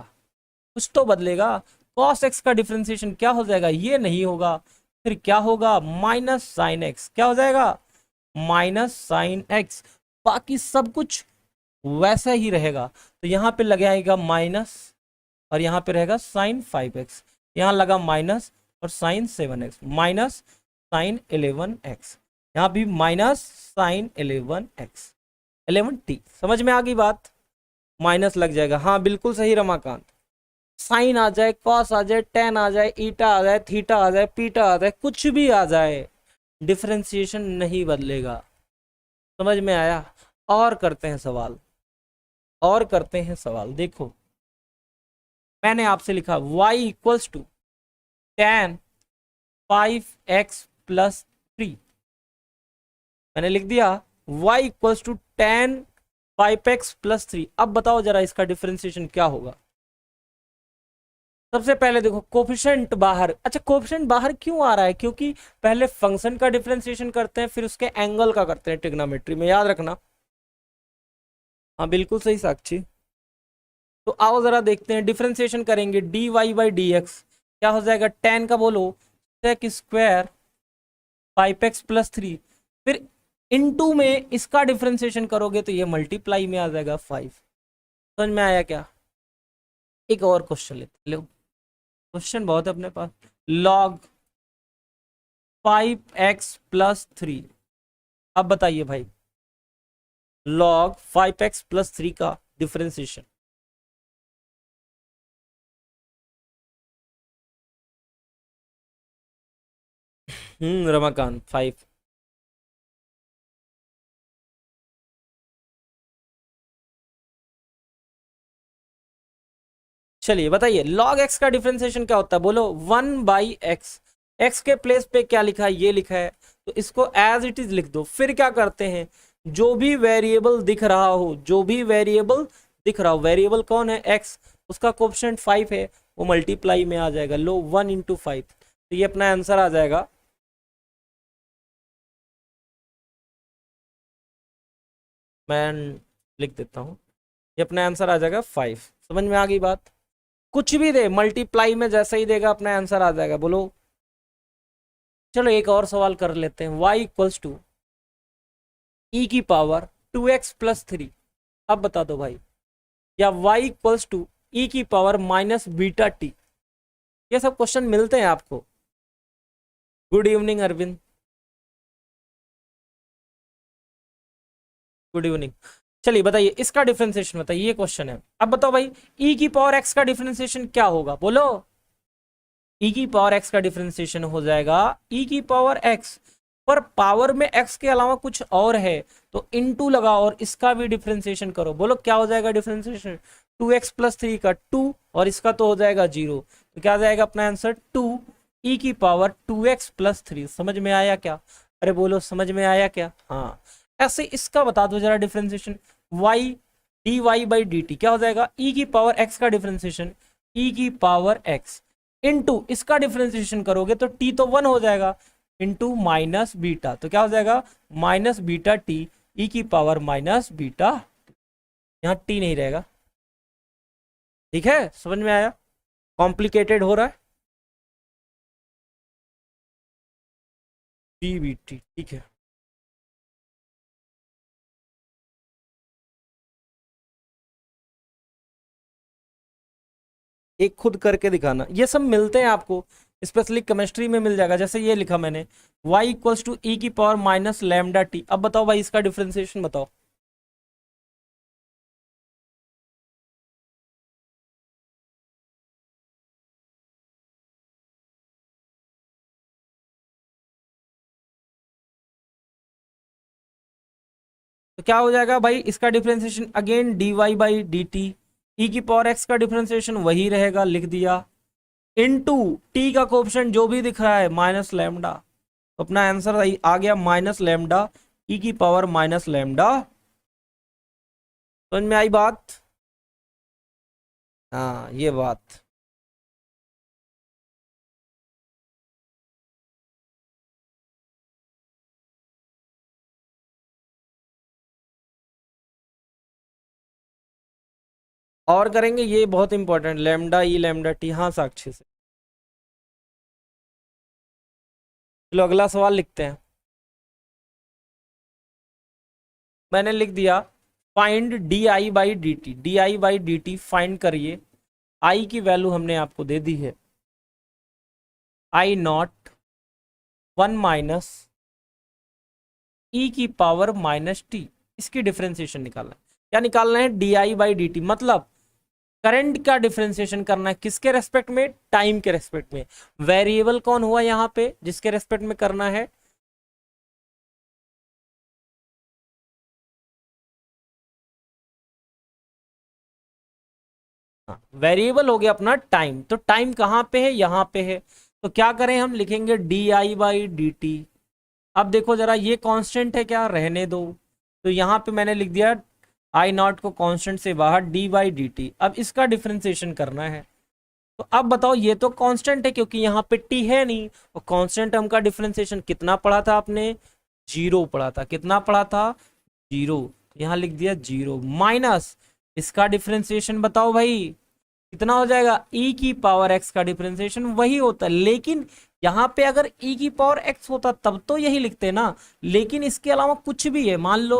कुछ तो बदलेगा। cos x का डिफरेंशिएशन क्या हो जाएगा, ये नहीं होगा, फिर क्या होगा, माइनस साइन एक्स, क्या हो जाएगा, माइनस साइन एक्स। बाकी सब कुछ वैसा ही रहेगा, तो यहाँ पे लग आएगा माइनस और यहाँ पे रहेगा साइन 5x। यहाँ लगा माइनस और sign 7x minus sign 11x, यहाँ भी माइनस साइन 11x 11t। समझ में आ गई बात? माइनस लग जाएगा, हाँ बिल्कुल सही रमाकांत। साइन आ जाए, कॉस आ जाए, टेन आ जाए, ईटा आ जाए, थीटा आ जाए, पीटा आ जाए, कुछ भी आ जाए, डिफरेंशिएशन नहीं बदलेगा। समझ में आया? और करते हैं सवाल, और करते हैं सवाल। देखो मैंने आपसे लिखा y equals to tan 5x plus 3। मैंने लिख दिया y equals to tan 5x plus 3। अब बताओ जरा इसका डिफरेंशिएशन क्या होगा। सबसे पहले देखो कोफिशिएंट बाहर, अच्छा कोफिशिएंट बाहर क्यों आ रहा है? क्योंकि पहले फंक्शन का डिफरेंशिएशन करते हैं फिर उसके एंगल का करते हैं ट्रिग्नोमेट्री में, याद रखना। हाँ बिल्कुल सही साक्षी। तो आओ जरा देखते हैं, डिफरेंशिएशन करेंगे dy बाई डी एक्स, क्या हो जाएगा? tan का बोलो sec स्क्वायर 5x प्लस 3, फिर इनटू में इसका डिफरेंशिएशन करोगे तो ये मल्टीप्लाई में आ जाएगा 5। समझ में आया क्या? एक और क्वेश्चन लेते, लो क्वेश्चन बहुत है अपने पास। log 5x प्लस 3, अब बताइए भाई log 5x प्लस 3 का डिफरेंशिएशन। रमाकांत 5। चलिए बताइए log x का डिफरेंशिएशन क्या होता है? बोलो 1/x। x के प्लेस पे क्या लिखा है? ये लिखा है, तो इसको एज इट इज लिख दो। फिर क्या करते हैं, जो भी वेरिएबल दिख रहा हो, जो भी वेरिएबल दिख रहा हो, वेरिएबल कौन है? x, उसका कोफिशिएंट 5 है, वो मल्टीप्लाई में आ जाएगा। लो 1 इंटू 5, तो ये अपना आंसर आ जाएगा। मैं लिख देता हूँ, ये अपना आंसर आ जाएगा 5। समझ में आ गई बात? कुछ भी दे मल्टीप्लाई में जैसा ही देगा अपना आंसर आ जाएगा। बोलो चलो एक और सवाल कर लेते हैं। y इक्वल्स टू ई की पावर 2x प्लस 3। अब बता दो भाई, या y इक्वल्स टू ई की पावर माइनस बीटा टी। ये सब क्वेश्चन मिलते हैं आपको। Good evening Arvind, good evening. चलिए बताइए इसका डिफरेंशिएशन बताइए, ये क्वेश्चन है। अब बताओ भाई e की पावर x का डिफरेंशिएशन क्या होगा? बोलो e की पावर x का डिफरेंशिएशन हो जाएगा e की पावर x, पर पावर में x के अलावा कुछ और है तो इनटू लगाओ और इसका भी डिफरेंशिएशन करो। बोलो क्या हो जाएगा डिफरेंशिएशन? 2x प्लस 3 का 2 और इसका तो हो जाएगा 0, तो क्या आ जाएगा अपना आंसर? 2 e की पावर 2x प्लस 3। समझ में आया क्या? अरे बोलो समझ में आया क्या? हाँ ऐसे इसका बता दो जरा differentiation. y dy by d T क्या हो जाएगा? e की पावर x का डिफरेंशिएशन e की पावर x इनटू इसका डिफरेंशिएशन करोगे तो t तो 1 हो जाएगा, इनटू माइनस बीटा, तो क्या हो जाएगा? माइनस बीटा टी ई की पावर माइनस बीटा, यहाँ t नहीं रहेगा। ठीक है, समझ में आया? कॉम्प्लिकेटेड हो रहा है डी बी टी, ठीक है। एक खुद करके दिखाना, ये सब मिलते हैं आपको, स्पेशली केमिस्ट्री में मिल जाएगा। जैसे ये लिखा मैंने y इक्वल्स टू ई की पावर माइनस लैम्डा टी। अब बताओ भाई इसका डिफरेंशिएशन बताओ। तो क्या हो जाएगा भाई इसका differentiation? Again d y by d t, e की पावर एक्स का डिफरेंशिएशन वही रहेगा, लिख दिया, इनटू टी का कोएफिशिएंट जो भी दिख रहा है माइनस लैम्डा, तो अपना आंसर आ गया माइनस लैम्डा ई की पावर माइनस लैम्डा। समझ में आई बात? हाँ ये बात। और करेंगे, ये बहुत इंपॉर्टेंट, लैम्डा ई लैम्डा टी। हाँ साक्षी से। चलो अगला सवाल लिखते हैं। मैंने लिख दिया find D I by d T, D I by d T find करिए। आई की वैल्यू हमने आपको दे दी है, आई नॉट 1 माइनस ई की पावर माइनस टी, इसकी डिफरेंशिएशन निकालना है। क्या निकालना है? D I by d T, मतलब करंट का डिफरेंशिएशन करना है किसके रेस्पेक्ट में? टाइम के रेस्पेक्ट में। वेरिएबल कौन हुआ यहां पे जिसके रेस्पेक्ट में करना है? वेरिएबल हो गया अपना टाइम। तो टाइम कहां पे है? यहां पे है। तो क्या करें हम? लिखेंगे D I by d t. अब देखो जरा, ये कांस्टेंट है क्या? रहने दो। तो यहां पे मैंने लिख दिया आई नॉट को कांस्टेंट से बाहर डी बाई डी टी। अब इसका डिफरेंशिएशन करना है। तो अब बताओ, ये तो कांस्टेंट है क्योंकि यहाँ पे टी है नहीं, और कांस्टेंट टर्म का डिफरेंशिएशन कितना पढ़ा था आपने? 0 पढ़ा था। कितना पढ़ा था? 0। यहाँ लिख दिया 0 माइनस इसका डिफरेंशिएशन बताओ भाई कितना हो जाएगा? e की पावर x का डिफरेंशिएशन वही होता है, लेकिन यहाँ पे अगर e की पावर x होता तब तो यही लिखते ना, लेकिन इसके अलावा कुछ भी है, मान लो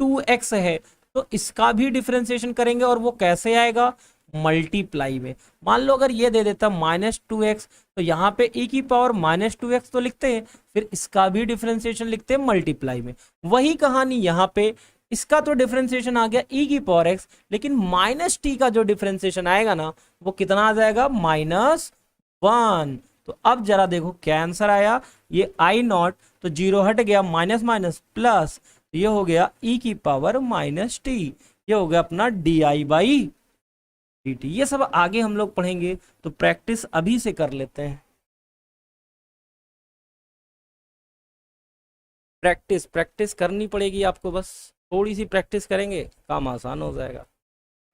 2x है, तो इसका भी डिफरेंशिएशन करेंगे और वो कैसे आएगा? मल्टीप्लाई में। मान लो अगर ये दे देता -2x, तो यहाँ पे e की पावर -2x तो लिखते हैं, फिर इसका भी डिफरेंशिएशन लिखते हैं मल्टीप्लाई में। वही कहानी यहाँ पे, इसका तो डिफरेंशिएशन आ गया e की पावर x, लेकिन माइनस टी का जो डिफरेंशिएशन आएगा ना, वो कितना आ जाएगा? -1। तो अब जरा देखो क्या आंसर आया। ये आई नॉट तो 0 हट गया, माइनस माइनस प्लस, ये हो गया e की पावर -t। ये हो गया अपना D I by d T. ये सब आगे हम लोग पढ़ेंगे, तो प्रैक्टिस अभी से कर लेते हैं। प्रैक्टिस प्रैक्टिस करनी पड़ेगी आपको, बस थोड़ी सी प्रैक्टिस करेंगे काम आसान हो जाएगा,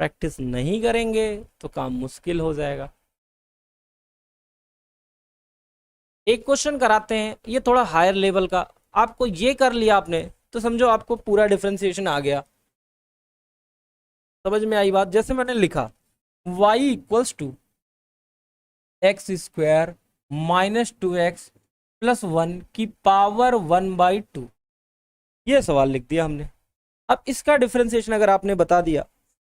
प्रैक्टिस नहीं करेंगे तो काम मुश्किल हो जाएगा। एक क्वेश्चन कराते हैं, ये थोड़ा हायर लेवल का। आपको ये कर लिया आपने तो समझो आपको पूरा डिफरेंशिएशन आ गया, समझ में आई बात? जैसे मैंने लिखा y equals to x square -2x plus 1 की पावर 1/2, ये सवाल लिख दिया हमने। अब इसका डिफरेंशिएशन अगर आपने बता दिया,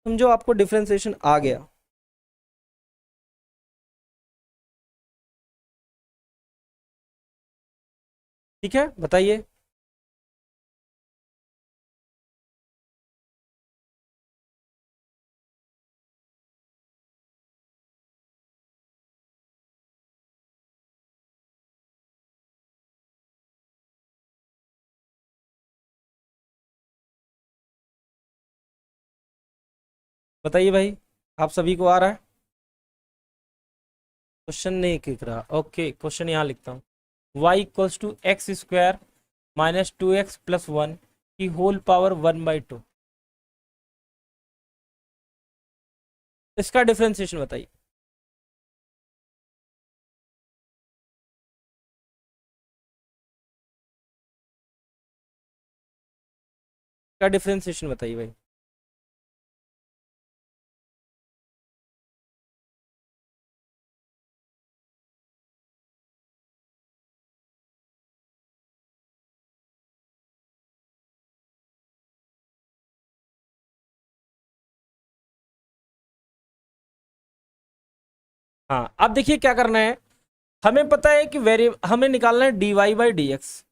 समझो आपको डिफरेंशिएशन आ गया। ठीक है, बताइए। बताइए भाई, आप सभी को आ रहा है? क्वेश्चन नहीं दिख रहा? ओके, क्वेश्चन यहाँ लिखता हूँ। y equals to x square -2x plus 1 की होल पावर 1/2, इसका डिफरेंशिएशन बताइए। इसका डिफरेंशिएशन बताइए भाई। हाँ, अब देखिए क्या करना है। हमें पता है कि हमें निकालना है dy बाई डी एक्स,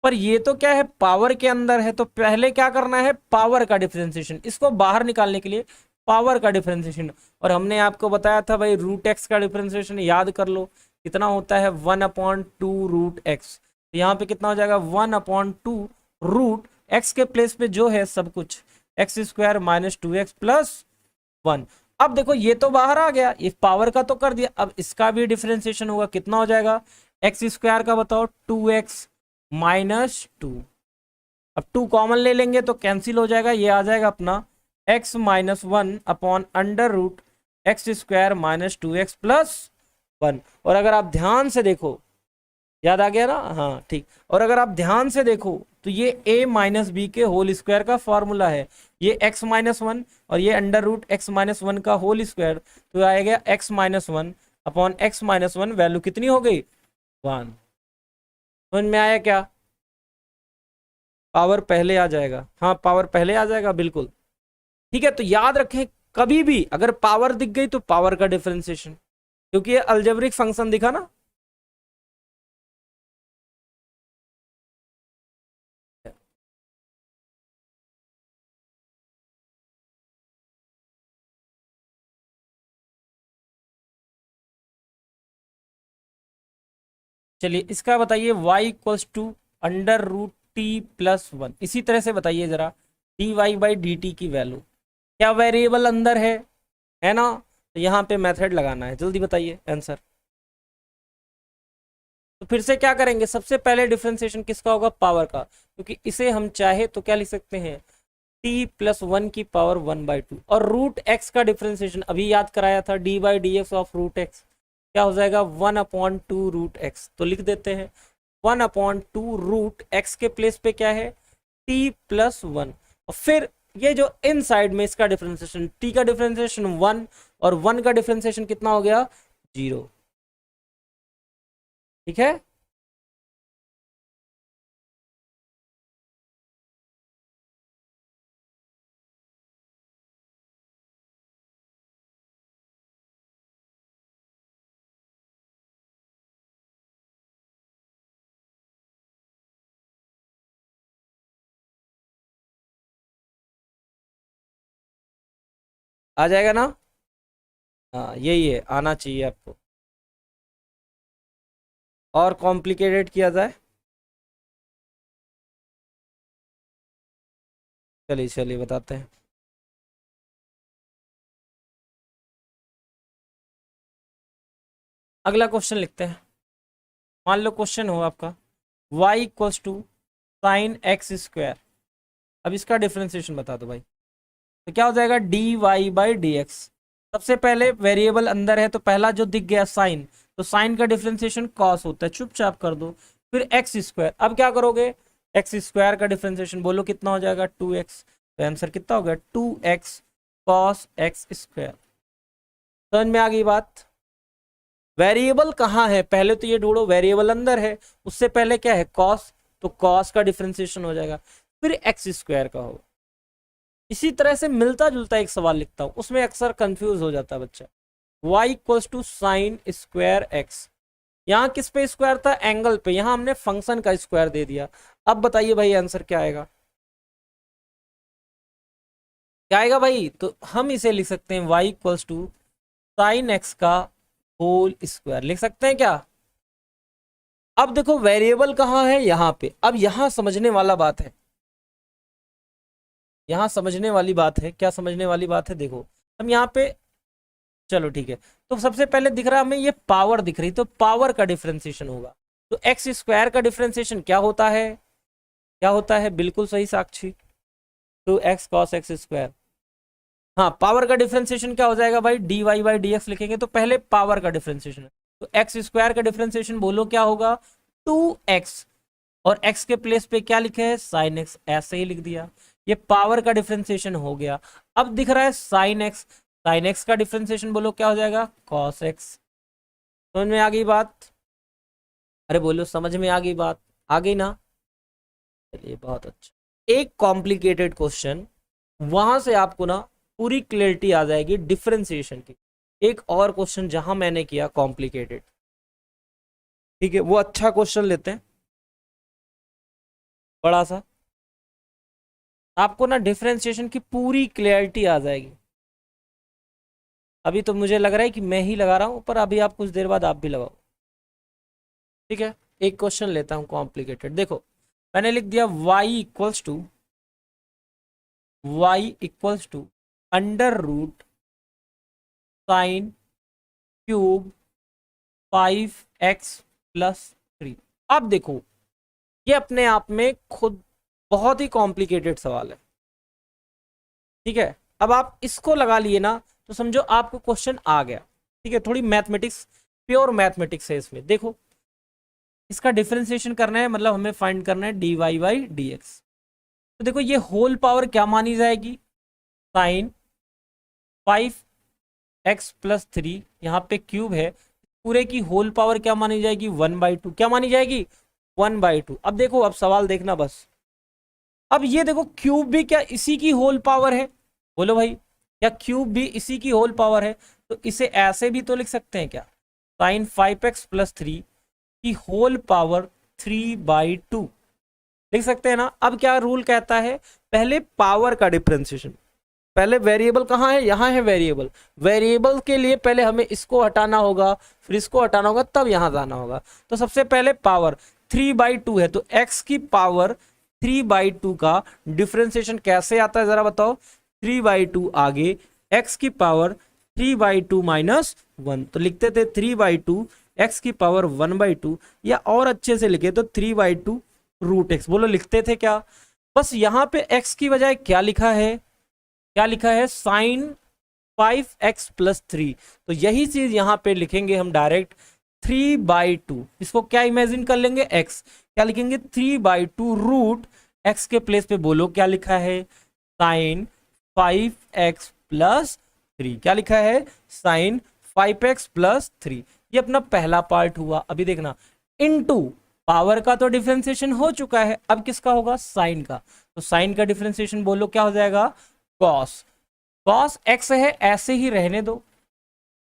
पर ये तो क्या है? पावर के अंदर है, तो पहले क्या करना है? पावर का डिफरेंशिएशन। इसको बाहर निकालने के लिए पावर का डिफरेंशिएशन, और हमने आपको बताया था भाई रूट एक्स का डिफरेंशिएशन याद कर लो, कितना होता है? 1/2 रूट एक्स। तो यहाँ पे कितना हो जाएगा? 1/2 रूट एक्स के प्लेस पे जो है सब कुछ एक्स स्क्वायर -2x प्लस 1। अब देखो ये तो बाहर आ गया, इस पावर का तो कर दिया, अब इसका भी डिफरेंशिएशन होगा, कितना हो जाएगा? एक्स स्क्वायर का बताओ? 2x -2। अब 2 कॉमन ले लेंगे तो कैंसिल हो जाएगा, ये आ जाएगा अपना x -1 upon under root x square -2x plus 1। और अगर आप ध्यान से देखो, याद आ गया ना? हाँ ठीक। और अगर आप ध्यान से देखो तो ये a माइनस बी के होल स्क्वायर का फॉर्मूला है, ये x -1 और ये अंडर रूट x -1 का होल स्क्वायर, तो आएगा x -1 अपॉन x -1, वैल्यू कितनी हो गई? 1। समझ में आया क्या? पावर पहले आ जाएगा, हाँ पावर पहले आ जाएगा, बिल्कुल ठीक है। तो याद रखें, कभी भी अगर पावर दिख गई तो पावर का डिफरेंशिएशन, क्योंकि ये अलजेब्रिक फंक्शन दिखा ना, चलिए इसका बताइए y equals to under root t plus one, इसी तरह से बताइए जरा d y by d t की वैल्यू, क्या वेरिएबल अंदर है ना, तो यहाँ पे मेथड लगाना है, जल्दी बताइए आंसर। तो फिर से क्या करेंगे, सबसे पहले डिफ्रेंसिएशन किसका होगा, पावर का, क्योंकि इसे हम चाहे तो क्या लिख सकते हैं t प्लस वन की पावर 1/2, और रूट एक्स का डिफ्रेंसिएशन अभी याद कराया था, d by d x of root x क्या हो जाएगा 1/2 रूट एक्स, तो लिख देते हैं 1/2 रूट एक्स के प्लेस पे क्या है t प्लस वन, और फिर ये जो इन साइड में इसका डिफ्रेंसिएशन, t का डिफ्रेंसिएशन 1 और 1 का डिफ्रेंसिएशन कितना हो गया 0, ठीक है। आ जाएगा ना, हाँ यही है, आना चाहिए आपको, और कॉम्प्लिकेटेड किया जाए, चलिए चलिए बताते हैं। अगला क्वेश्चन लिखते हैं, मान लो क्वेश्चन हो आपका y equals to sine x square, अब इसका डिफरेंशिएशन बता दो भाई, तो क्या हो जाएगा d y by d x, सबसे पहले वेरिएबल अंदर है तो पहला जो दिख गया साइन, तो साइन का डिफरेंशिएशन कॉस होता है, चुपचाप कर दो, फिर एक्स स्क्वायर, अब क्या करोगे एक्स स्क्वायर का डिफरेंशिएशन बोलो कितना हो जाएगा 2x, तो आंसर कितना हो गया 2x कॉस एक्स स्क्वायर। समझ में आ गई बात, वेरिएबल कहाँ है पहले तो ये ढूंढो, वेरिएबल अंदर है, उससे पहले क्या है कॉस, तो कॉस का डिफरेंशिएशन हो जाएगा, फिर एक्स स्क्वायर का होगा। इसी तरह से मिलता जुलता एक सवाल लिखता हूं, उसमें अक्सर कंफ्यूज हो जाता है बच्चा, y equals to sine square x, यहाँ किस पे स्क्वायर था एंगल पे, यहाँ हमने फंक्शन का स्क्वायर दे दिया, अब बताइए भाई आंसर क्या आएगा, क्या आएगा भाई, तो हम इसे लिख सकते हैं y equals to sine x का होल स्क्वायर, लिख सकते हैं क्या। अब देखो वेरिएबल कहाँ है यहाँ पे, अब यहाँ समझने वाला बात है, यहाँ समझने वाली बात है, क्या समझने वाली बात है, देखो हम यहाँ पे, चलो ठीक है, तो सबसे पहले दिख रहा है हमें ये पावर दिख रही, तो पावर का डिफरेंशिएशन होगा, तो एक्स स्क्वायर का डिफरेंशिएशन क्या होता है, क्या होता है, बिल्कुल सही साक्षी, तो एक्स कॉस एक्स स्क्वायर, हाँ पावर का डिफरेंशिएशन क्या हो जाएगा भाई d y by d x लिखेंगे, तो पहले पावर का डिफरेंशिएशन, तो एक्स स्क्वायर का डिफरेंशिएशन बोलो क्या होगा 2x, और x के प्लेस पे क्या लिखे है साइन एक्स, ऐसे ही लिख दिया, ये पावर का डिफरेंशिएशन हो गया। अब दिख रहा है साइन एक्स का डिफरेंशिएशन बोलो क्या हो जाएगा कॉस एक्स। समझ में आ गई बात, अरे बोलो समझ में आ गई बात, आ गई ना, चलिए बहुत अच्छा। एक कॉम्प्लिकेटेड क्वेश्चन, वहां से आपको ना पूरी क्लियरिटी आ जाएगी डिफरेंशिएशन की। एक और क्वेश्चन जहां मैंने किया कॉम्प्लिकेटेड, ठीक है, वो अच्छा क्वेश्चन लेते हैं बड़ा सा, आपको ना डिफरेंशिएशन की पूरी क्लियरिटी आ जाएगी। अभी तो मुझे लग रहा है कि मैं ही लगा रहा हूं, पर अभी आप कुछ देर बाद आप भी लगाओ, ठीक है। एक क्वेश्चन लेता हूं कॉम्प्लिकेटेड, देखो मैंने लिख दिया y equals to under root sine cube 5x plus 3। अब देखो ये अपने आप में खुद बहुत ही कॉम्प्लिकेटेड सवाल है, ठीक है, अब आप इसको लगा लिए ना तो समझो आपको क्वेश्चन आ गया, ठीक है, थोड़ी मैथमेटिक्स, प्योर मैथमेटिक्स है इसमें। देखो इसका डिफरेंशिएशन करना है, मतलब हमें फाइंड करना है d y by d x, तो देखो ये होल पावर क्या मानी जाएगी साइन 5x प्लस 3, यहाँ पे क्यूब है, पूरे की होल पावर क्या मानी जाएगी 1/2, क्या मानी जाएगी 1/2। अब देखो अब सवाल देखना बस, अब ये देखो क्यूब भी क्या इसी की होल पावर है, बोलो भाई क्या क्यूब भी इसी की होल पावर है, तो इसे ऐसे भी तो लिख सकते हैं क्या साइन 5x प्लस 3 की होल पावर 3/2, लिख सकते हैं ना। अब क्या रूल कहता है, पहले पावर का डिफरेंशिएशन, पहले वेरिएबल कहाँ है, यहाँ है वेरिएबल। वेरिएबल के लिए पहले हमें इसको हटाना होगा, फिर इसको हटाना होगा, तब यहाँ जाना होगा। तो सबसे पहले पावर 3/2 है, तो x की पावर 3/2 का डिफरेंशिएशन कैसे आता है जरा बताओ। 3/2 आगे x की पावर 3/2 -1, तो लिखते थे 3/2 x की पावर 1/2, या और अच्छे से लिखे तो 3/2 √x। बोलो लिखते थे क्या। बस यहाँ पे x की बजाय क्या लिखा है, क्या लिखा है, साइन 5x + 3। तो यही चीज यहां पे लिखेंगे हम डायरेक्ट 3/2। इसको क्या इमेजिन कर लेंगे, x, क्या लिखेंगे 3/2 √x के प्लेस पे बोलो क्या लिखा है, साइन 5x + 3। क्या लिखा है, साइन 5x + 3। ये अपना पहला पार्ट हुआ। अभी देखना, इनटू पावर का तो डिफरेंशिएशन हो चुका है, अब किसका होगा, साइन का। तो साइन का डिफरेंशिएशन बोलो क्या हो जाएगा, कॉस। कॉस एक्स है, ऐसे ही रहने दो,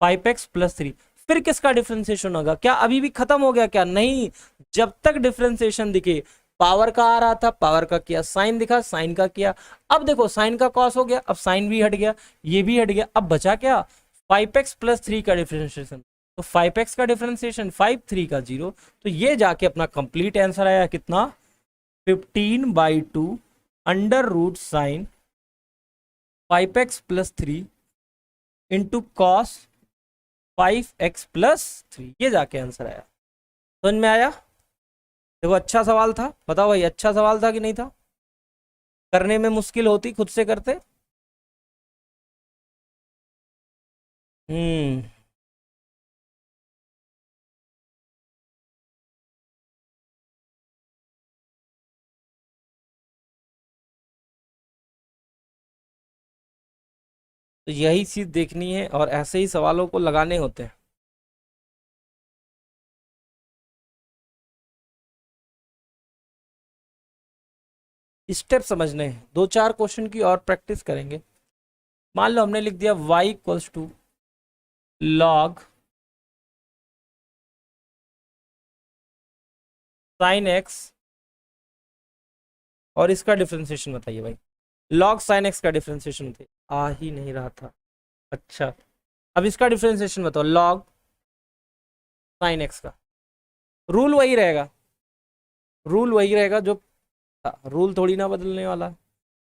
5x + 3। फिर किसका डिफरेंशिएशन होगा, क्या अभी भी खत्म हो गया क्या, नहीं, जब तक डिफरेंशिएशन दिखे। पावर का आ रहा था, पावर का किया, साइन दिखा, साइन का किया। अब देखो साइन का कॉस हो गया, अब साइन भी हट गया, ये भी हट गया, अब बचा क्या, 5x + 3 का डिफरेंशिएशन। तो 5x का डिफरेंशिएशन 5, 3 का 0। तो ये जाके अपना कंप्लीट आंसर आया कितना, 15/2 √ sign 5x + 3 into cos 5x + 3। ये जाके आंसर आया। समझ में आया। देखो अच्छा सवाल था, बताओ भाई अच्छा सवाल था कि नहीं था, करने में मुश्किल होती खुद से करते। हम्म, तो यही चीज देखनी है और ऐसे ही सवालों को लगाने होते हैं। स्टेप समझने हैं, 2-4 क्वेश्चन की और प्रैक्टिस करेंगे। मान लो हमने लिख दिया y = log sin x, और इसका डिफरेंशिएशन बताइए भाई। log sin x का डिफरेंशिएशन थे, आ ही नहीं रहा था। अच्छा, अब इसका डिफरेंशिएशन बताओ, log sin x का। रूल वही रहेगा, रूल वही रहेगा जो, रूल थोड़ी ना बदलने वाला।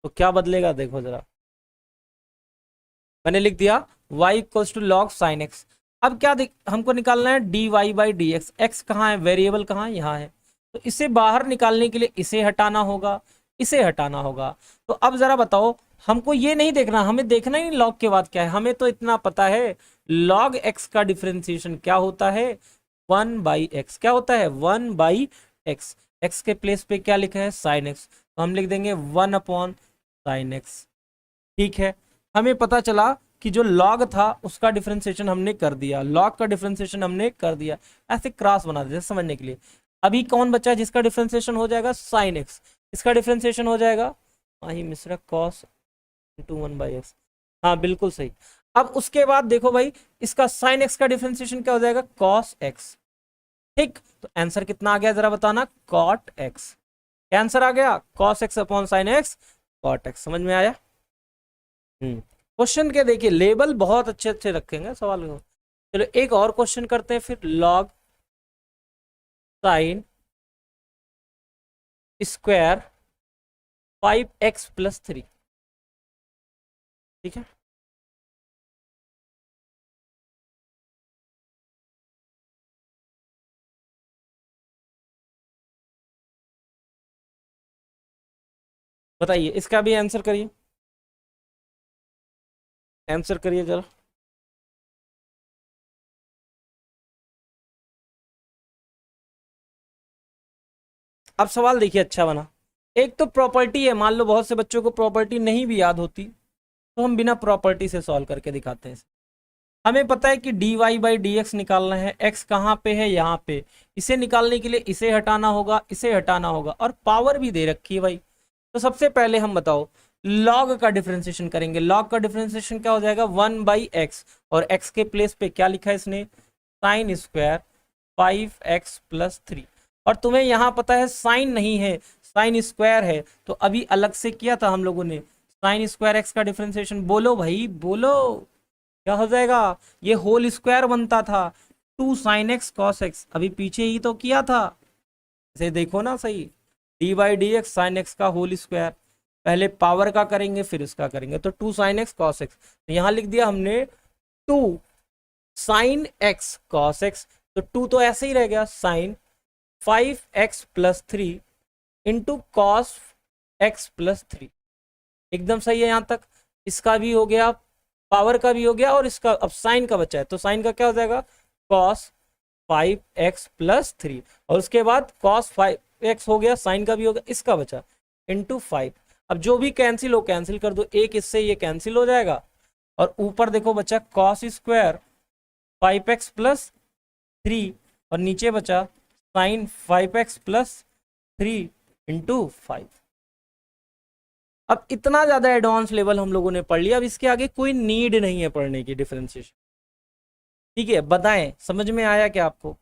तो क्या बदलेगा देखो जरा, मैंने लिख दिया y = log sin x। अब क्या हमको निकालना है, dy/dx। x कहाँ है, वेरिएबल कहाँ है, यहाँ है। तो इसे बाहर निकालने के लिए इसे हटाना होगा, इसे हटाना होगा। तो अब जरा बताओ, हमको ये नहीं देखना, हमें देखना ही नहीं log के बाद क्या है, हमें तो इतना पता है log x का डिफरेंशिएशन क्या होता है, 1/x। क्या होता है, 1/x। x के प्लेस पे क्या लिखा है, sin x, तो हम लिख देंगे 1/sin x। ठीक है, हमें पता चला कि जो log था उसका डिफरेंशिएशन हमने कर दिया, log का डिफरेंशिएशन हमने कर दिया। ऐसे क्रॉस बना देते समझने के लिए। अभी कौन बचा है जिसका डिफरेंशिएशन हो जाएगा, sin x। इसका डिफरेंशिएशन हो जाएगा माही मिश्रा cos × 1/x। हाँ बिल्कुल सही। अब उसके बाद देखो भाई, इसका sin x का डिफरेंशिएशन क्या हो जाएगा, cos x। ठीक, तो आंसर कितना आ गया जरा बताना, cot x। क्या आंसर आ गया, cos x/sin x, cot x। समझ में आया। क्वेश्चन के देखिए लेबल बहुत अच्छे अच्छे रखेंगे सवाल को। चलो एक और क्वेश्चन करते हैं फिर, log sin स्क्वायर 5x + 3। ठीक है, बताइए इसका भी आंसर करिए, आंसर करिए जरा। अब सवाल देखिए अच्छा बना। एक तो प्रॉपर्टी है, मान लो बहुत से बच्चों को प्रॉपर्टी नहीं भी याद होती, तो हम बिना प्रॉपर्टी से सॉल्व करके दिखाते हैं। हमें पता है कि dy/dx निकालना है, x कहाँ पे है, यहाँ पे। इसे निकालने के लिए इसे हटाना होगा, इसे हटाना होगा, और पावर भी दे रखी है भाई। तो सबसे पहले हम बताओ log का डिफरेंशिएशन करेंगे। log का डिफरेंशिएशन क्या हो जाएगा, 1/x, और x के प्लेस पे क्या लिखा है इसने, साइन स्क्वायर 5x + 3। और तुम्हें यहाँ पता है साइन नहीं है, साइन स्क्वायर है, तो अभी अलग से किया था हम लोगों ने, साइन स्क्वायर एक्स का डिफरेंशिएशन बोलो भाई बोलो, क्या हो जाएगा? ये होल स्क्वायर बनता था 2 साइन एक्स कॉस एक्स, अभी पीछे ही तो किया था, इसे देखो ना सही, D by d x sine x का होल स्क्वायर, पहले पावर का करेंगे फिर इसका करेंगे, तो 2 साइन एक्स कॉस एक्स, तो यहाँ लिख दिया हमने 2 साइन एक्स कॉस एक्स, तो 2 तो ऐसे ही रह गया, sine 5x plus 3 into cos x plus 3, एकदम सही है यहाँ तक। इसका भी हो गया, पावर का भी हो गया, और इसका अब साइन का बचा है, तो साइन का क्या हो जाएगा, कॉस 5x प्लस 3, और उसके बाद कॉस 5x हो गया, साइन का भी हो गया, इसका बचा इंटू 5। अब जो भी कैंसिल हो कैंसिल कर दो, एक इससे ये कैंसिल हो जाएगा, और ऊपर देखो बचा कॉस स्क्वायर 5x प्लस 3, और नीचे बचा साइन 5x प्लस 3 इंटू 5। अब इतना ज्यादा एडवांस लेवल हम लोगों ने पढ़ लिया, अब इसके आगे कोई नीड नहीं है पढ़ने की डिफरेंशिएशन। ठीक है, बताएं समझ में आया क्या आपको?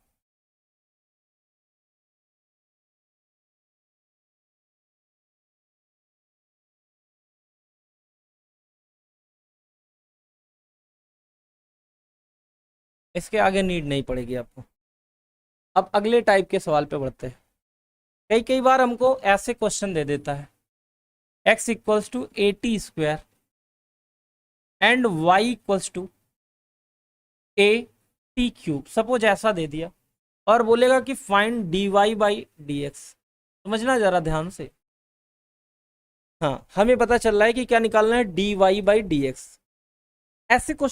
इसके आगे नीड नहीं पड़ेगी आपको। अब अगले टाइप के सवाल पे बढ़ते हैं। कई कई बार हमको ऐसे क्वेश्चन दे देता है, x equals to 80 square and y equals to a t cube, suppose ऐसा दे दिया, और बोलेगा कि find d y by d x. समझना जरा ध्यान से, हाँ हमें पता चल रहा है कि क्या निकालना है, d y by d x. ऐसे क्वेश्चन